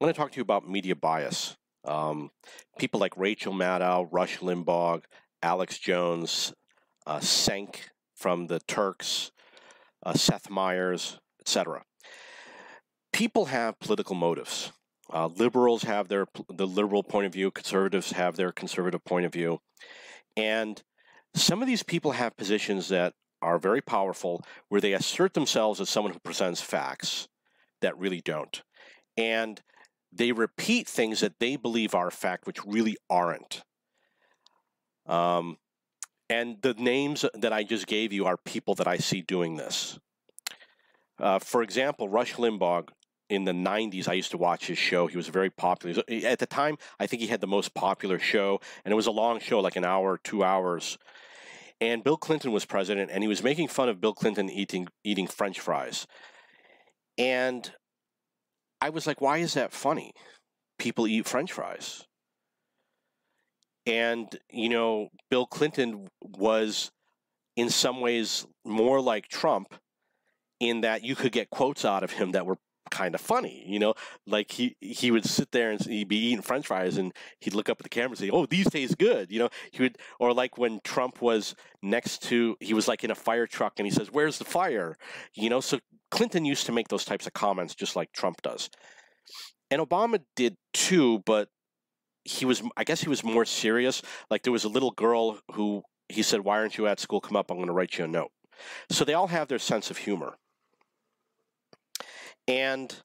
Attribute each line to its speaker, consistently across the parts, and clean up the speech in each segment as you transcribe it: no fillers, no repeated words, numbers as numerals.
Speaker 1: I'm going to talk to you about media bias. Um, People like Rachel Maddow, Rush Limbaugh, Alex Jones, Cenk from the Turks, Seth Meyers, etc. People have political motives. Liberals have the liberal point of view. Conservatives have their conservative point of view. And some of these people have positions that are very powerful, where they assert themselves as someone who presents facts that really don't. And they repeat things that they believe are fact, which really aren't. And the names that I just gave you are people that I see doing this. For example, Rush Limbaugh, in the 90s, I used to watch his show. He was very popular. At the time, I think he had the most popular show, and it was a long show, like an hour, 2 hours. And Bill Clinton was president, and he was making fun of Bill Clinton eating French fries. And I was like, why is that funny? People eat French fries. And, Bill Clinton was in some ways more like Trump in that you could get quotes out of him that were kind of funny, like he would sit there and he'd be eating French fries and he'd look up at the camera and say, "Oh, these taste good," he would, or like when Trump was he was like in a fire truck and he says, "Where's the fire?" So Clinton used to make those types of comments just like Trump does. And Obama did too, but I guess he was more serious. Like there was a little girl who he said, "Why aren't you at school? Come up, I'm going to write you a note." So they all have their sense of humor. And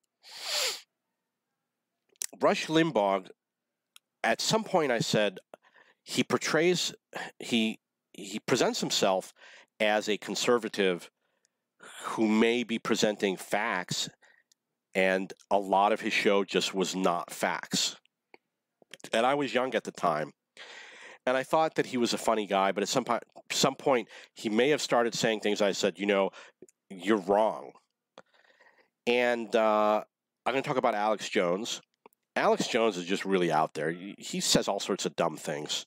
Speaker 1: Rush Limbaugh, at some point I said, he presents himself as a conservative who may be presenting facts, and a lot of his show just was not facts. And I was young at the time, and I thought that he was a funny guy, but at some point he may have started saying things I said, you're wrong. And I'm going to talk about Alex Jones. Alex Jones is just really out there. He says all sorts of dumb things.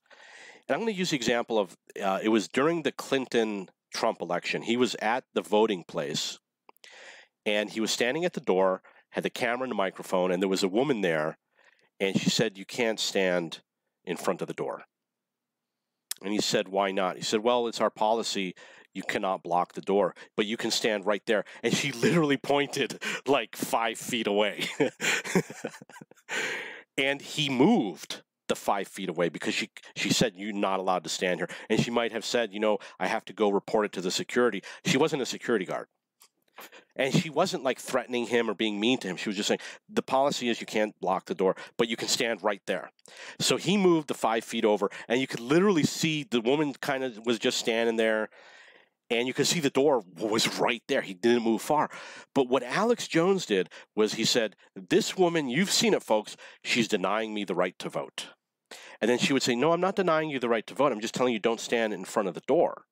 Speaker 1: And I'm going to use the example of, it was during the Clinton-Trump election. He was at the voting place, and he was standing at the door, had the camera and the microphone, and there was a woman there, and she said, "You can't stand in front of the door." And he said, "Why not?" He said, "Well, it's our policy. You cannot block the door, but you can stand right there." And she literally pointed like 5 feet away. And he moved the 5 feet away because she said, "You're not allowed to stand here." And she might have said, "I have to go report it to the security." She wasn't a security guard. And she wasn't like threatening him or being mean to him. She was just saying, the policy is you can't block the door, but you can stand right there. So he moved the 5 feet over, and you could literally see the woman kind of was just standing there, and you could see the door was right there. He didn't move far. But what Alex Jones did was he said, "This woman, you've seen it, folks, she's denying me the right to vote." And then she would say, "No, I'm not denying you the right to vote. I'm just telling you don't stand in front of the door."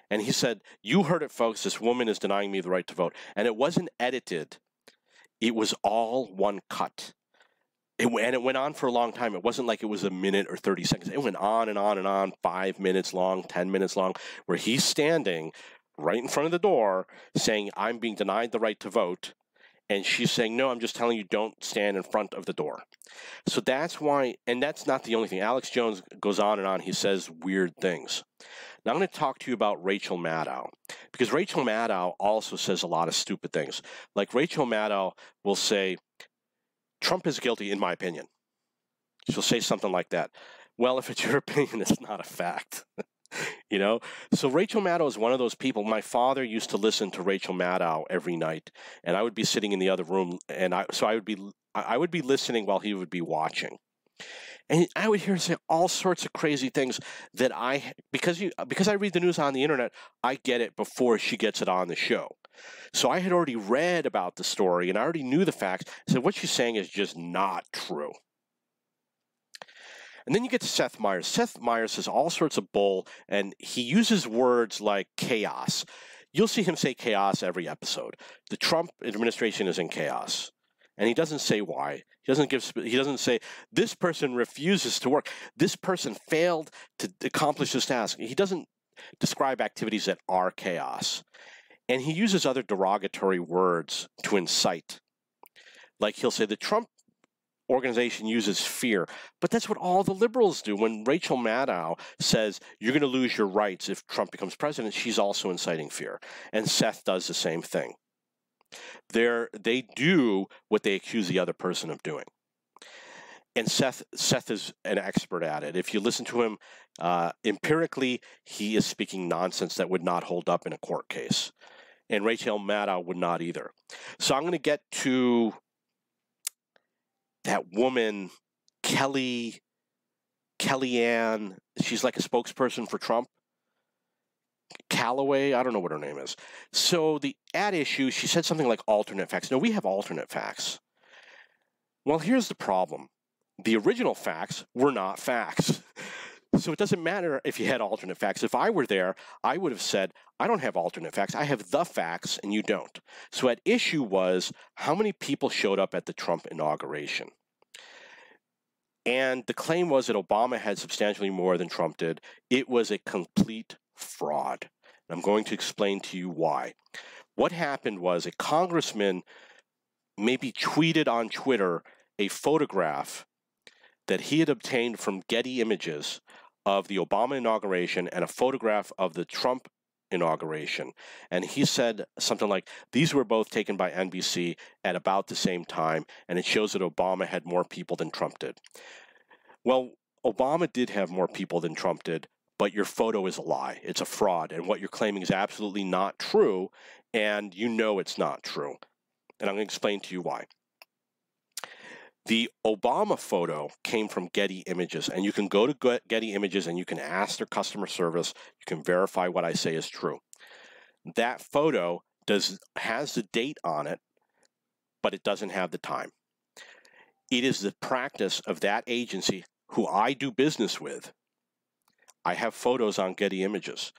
Speaker 1: And he said, "You heard it, folks. This woman is denying me the right to vote." And it wasn't edited. It was all one cut. And it went on for a long time. It wasn't like it was a minute or 30 seconds. It went on and on and on, 5 minutes long, 10 minutes long, where he's standing right in front of the door saying, "I'm being denied the right to vote." And she's saying, "No, I'm just telling you don't stand in front of the door." So that's why, and that's not the only thing. Alex Jones goes on and on. He says weird things. Now I'm going to talk to you about Rachel Maddow, because Rachel Maddow also says a lot of stupid things. Like Rachel Maddow will say, "Trump is guilty, in my opinion." She'll say something like that. Well, if it's your opinion, it's not a fact. So Rachel Maddow is one of those people. My father used to listen to Rachel Maddow every night, and I would be sitting in the other room, and I would be listening while he would be watching. And I would hear her say all sorts of crazy things that because I read the news on the internet, I get it before she gets it on the show. So I had already read about the story, and I already knew the facts. So what she's saying is just not true. And then you get to Seth Meyers. Seth Meyers says all sorts of bull, and he uses words like chaos. You'll see him say chaos every episode. The Trump administration is in chaos. And he doesn't say why. He doesn't say, this person refuses to work. This person failed to accomplish this task. He doesn't describe activities that are chaos. And he uses other derogatory words to incite. Like he'll say, the Trump organization uses fear. But that's what all the liberals do. When Rachel Maddow says you're going to lose your rights if Trump becomes president, she's also inciting fear. And Seth does the same thing. They do what they accuse the other person of doing. And Seth is an expert at it. If you listen to him empirically, he is speaking nonsense that would not hold up in a court case. And Rachel Maddow would not either. So I'm going to get to that woman, Kellyanne. She's like a spokesperson for Trump. Callaway, I don't know what her name is. So the ad issue, she said something like alternate facts. No, we have alternate facts. Well, here's the problem. The original facts were not facts. So it doesn't matter if you had alternate facts. If I were there, I would have said, I don't have alternate facts. I have the facts and you don't. So at issue was how many people showed up at the Trump inauguration. And the claim was that Obama had substantially more than Trump did. It was a complete fraud. And I'm going to explain to you why. What happened was a congressman maybe tweeted on Twitter a photograph that he had obtained from Getty Images of the Obama inauguration and a photograph of the Trump inauguration. And he said something like, these were both taken by NBC at about the same time, and it shows that Obama had more people than Trump did. Well, Obama did have more people than Trump did, but your photo is a lie. It's a fraud, and what you're claiming is absolutely not true, and you know it's not true. And I'm going to explain to you why. The Obama photo came from Getty Images, and you can go to Getty Images and you can ask their customer service. You can verify what I say is true. That photo has the date on it, but it doesn't have the time. It is the practice of that agency who I do business with. I have photos on Getty Images,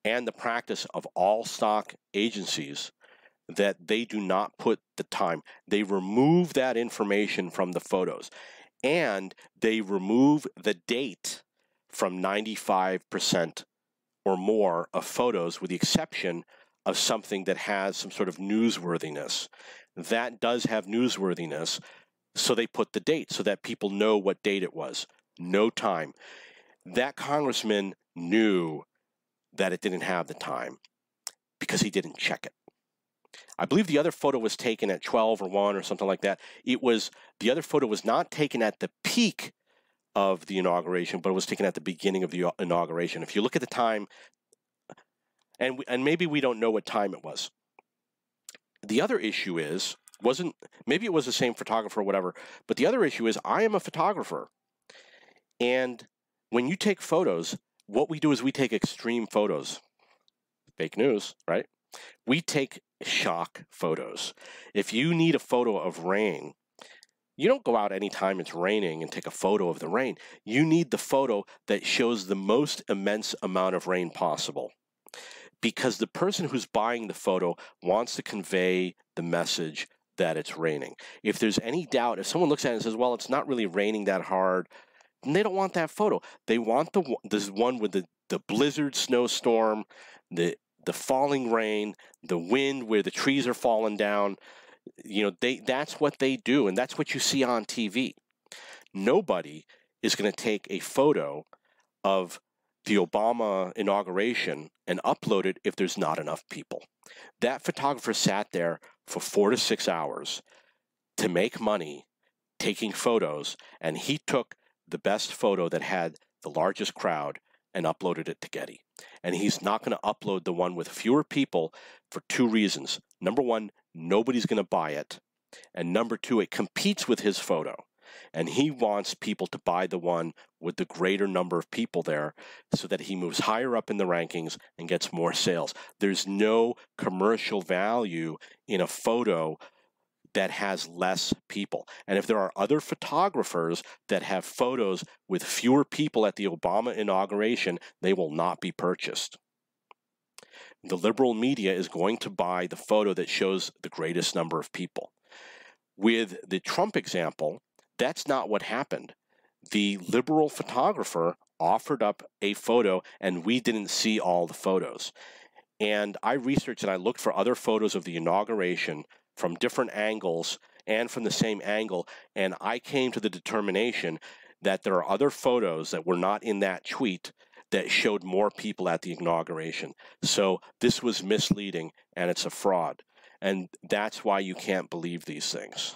Speaker 1: and the practice of all stock agencies that they do not put the time. They remove that information from the photos, and they remove the date from 95% or more of photos, with the exception of something that has some sort of newsworthiness. That does have newsworthiness, so they put the date so that people know what date it was. No time. That congressman knew that it didn't have the time because he didn't check it. I believe the other photo was taken at 12 or 1 or something like that. The other photo was not taken at the peak of the inauguration, but it was taken at the beginning of the inauguration. If you look at the time, and maybe we don't know what time it was. The other issue maybe it was the same photographer or whatever, but the other issue is I am a photographer. And when you take photos, what we do is we take extreme photos. Fake news, right? We take shock photos. If you need a photo of rain, you don't go out anytime it's raining and take a photo of the rain. You need the photo that shows the most immense amount of rain possible, because the person who's buying the photo wants to convey the message that it's raining. If there's any doubt, if someone looks at it and says, well, it's not really raining that hard, then they don't want that photo. They want this one with the blizzard snowstorm, the falling rain, the wind where the trees are falling down. You know, that's what they do, and that's what you see on TV. Nobody is going to take a photo of the Obama inauguration and upload it if there's not enough people. That photographer sat there for 4 to 6 hours to make money taking photos, and he took the best photo that had the largest crowd and uploaded it to Getty. And he's not going to upload the one with fewer people for 2 reasons. Number one, nobody's going to buy it. And number two, it competes with his photo. And he wants people to buy the one with the greater number of people there so that he moves higher up in the rankings and gets more sales. There's no commercial value in a photo that has less people. And if there are other photographers that have photos with fewer people at the Obama inauguration, they will not be purchased. The liberal media is going to buy the photo that shows the greatest number of people. With the Trump example, that's not what happened. The liberal photographer offered up a photo, and we didn't see all the photos. And I researched and I looked for other photos of the inauguration from different angles, and from the same angle. And I came to the determination that there are other photos that were not in that tweet that showed more people at the inauguration. So this was misleading, and it's a fraud. And that's why you can't believe these things.